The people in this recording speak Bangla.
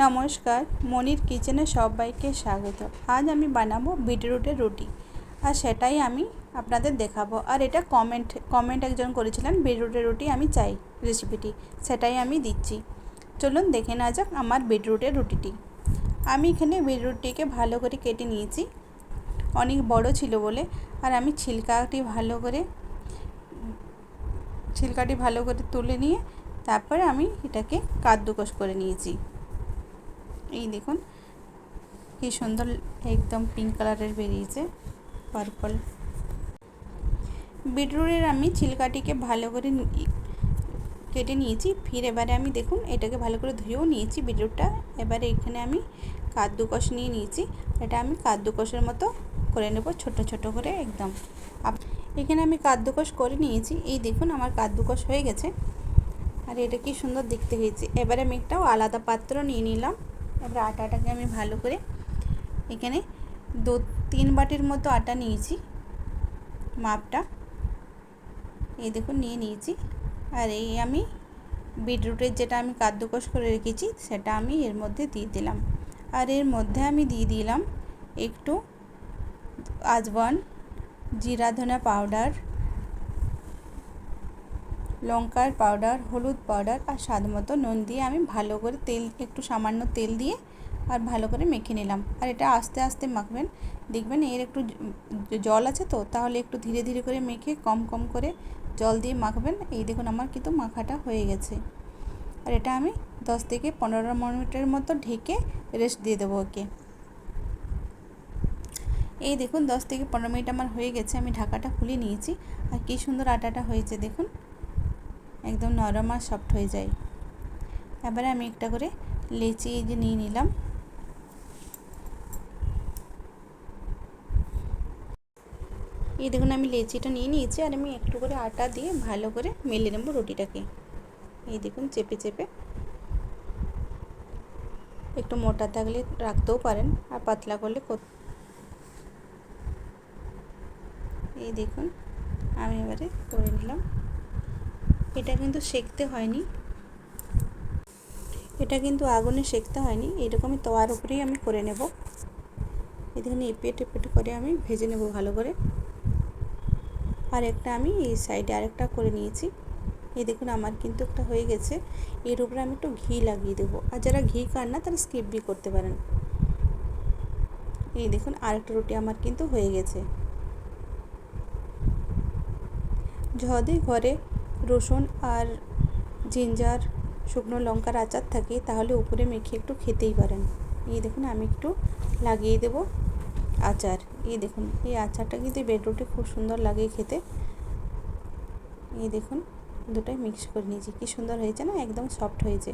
নমস্কার, মনির কিচেনে সবাইকে স্বাগত। আজ আমি বানাবো বিটরুটের রুটি, আর সেটাই আমি আপনাদের দেখাবো। আর এটা কমেন্ট একজন করেছিলেন বিটরুটের রুটি আমি চাই রেসিপিটি, সেটাই আমি দিচ্ছি। চলুন দেখে নেওয়া যাক আমার বিটরুটের রুটিটি। আমি এখানে বিটরুটটিকে ভালো করে কেটে নিয়েছি, অনেক বড় ছিল বলে। আর আমি ছিলকাটি ভালো করে তুলে নিয়ে তারপরে আমি এটাকে কাদ্দুকস করে নিয়েছি। এই দেখুন কি সুন্দর একদম পিঙ্ক কালারের বেরিয়েছে, পার্পল। বিটরুটের আমি ছিলকাটিকে ভালো করে কেটে নিয়েছি। ফির এবারে আমি দেখুন এটাকে ভালো করে ধুয়েও নিয়েছি বিটরুটটা। এবারে এখানে আমি কাদ্দুকস নিয়ে নিয়েছি। এটা আমি কাদ্দুকসের মতো করে নেব, ছোট ছোট করে একদম। এখানে আমি কাদ্দুকস করে নিয়েছি। এই দেখুন আমার কাদ্দুকস হয়ে গেছে, আর এটা কি সুন্দর দেখতে হয়েছে। এবারে আমি একটাও আলাদা পাত্র নিয়ে নিলাম। এবার আটাটাকে আমি ভালো করে এখানে 2-3 বাটির মতো আটা নিয়েছি, মাপটা এই দেখুন নিয়ে নিয়েছি। আর এই আমি বিটরুটের যেটা আমি কাদ্দুকস করে রেখেছি সেটা আমি এর মধ্যে দিয়ে দিলাম। আর এর মধ্যে আমি দিয়ে দিলাম একটু আজওয়ান, জিরা ধনে পাউডার, লঙ্কার পাউডার, হলুদ পাউডার আর স্বাদ মতো নুন দিয়ে আমি ভালো করে একটু সামান্য তেল দিয়ে আর ভালো করে মেখে নিলাম। আর এটা আস্তে আস্তে মাখবেন, দেখবেন এর একটু জল আছে তো, তাহলে একটু ধীরে ধীরে করে মেখে কম কম করে জল দিয়ে মাখবেন। এই দেখুন আমার কিন্তু মাখাটা হয়ে গেছে। আর এটা আমি 10 থেকে 15 মিনিটের মতো ঢেকে রেস্ট দিয়ে দেবো ওকে। এই দেখুন 10 থেকে 15 মিনিট আমার হয়ে গেছে। আমি ঢাকাটা খুলে নিয়েছি। আর কি সুন্দর আটাটা হয়েছে দেখুন, একদম নরম আর সফট হয়ে যায়। এবারে আমি একটা করে লেচি এই যে নিয়ে নিলাম। এই দেখুন আমি লেচিটা নিয়ে নিয়েছি, আর আমি একটু করে আটা দিয়ে ভালো করে মেলে নেব রুটিটাকে। এই দেখুন চেপে চেপে, একটু মোটা থাকলে রাখতেও পারেন আর পাতলা করলে এই দেখুন আমি এবারে করে নিলাম। এটা কিন্তু সেঁকতে হয়নি, এটা কিন্তু আগুনে সেঁকতে হয়নি, এরকমই তাওয়ার উপরেই আমি করে নেব। এই দেখুন এপিট এপিট করে আমি ভেজে নেব ভালো করে। আর একটা আমি এই সাইডে আরেকটা করে নিয়েছি। এই দেখুন আমার কিন্তু একটা হয়ে গেছে। এর উপরে আমি একটু ঘি লাগিয়ে দেবো, আর যারা ঘি খান না তারা স্কিপ বি করতে পারেন। এই দেখুন আরেকটা রুটি আমার কিন্তু হয়ে গেছে। যদি ঘরে রসুন আর জিঞ্জার, শুকনো লঙ্কার আচার থাকে তাহলে উপরে মেখে একটু খেতেই পারেন। এই দেখুন আমি একটু লাগিয়ে দেব আচার। এই দেখুন এই আচারটা কিন্তু বিটরুটে খুব সুন্দর লাগে খেতে। এই দেখুন দুটোই মিক্স করে নিয়েছি, কি সুন্দর হয়েছে না, একদম সফট হয়েছে।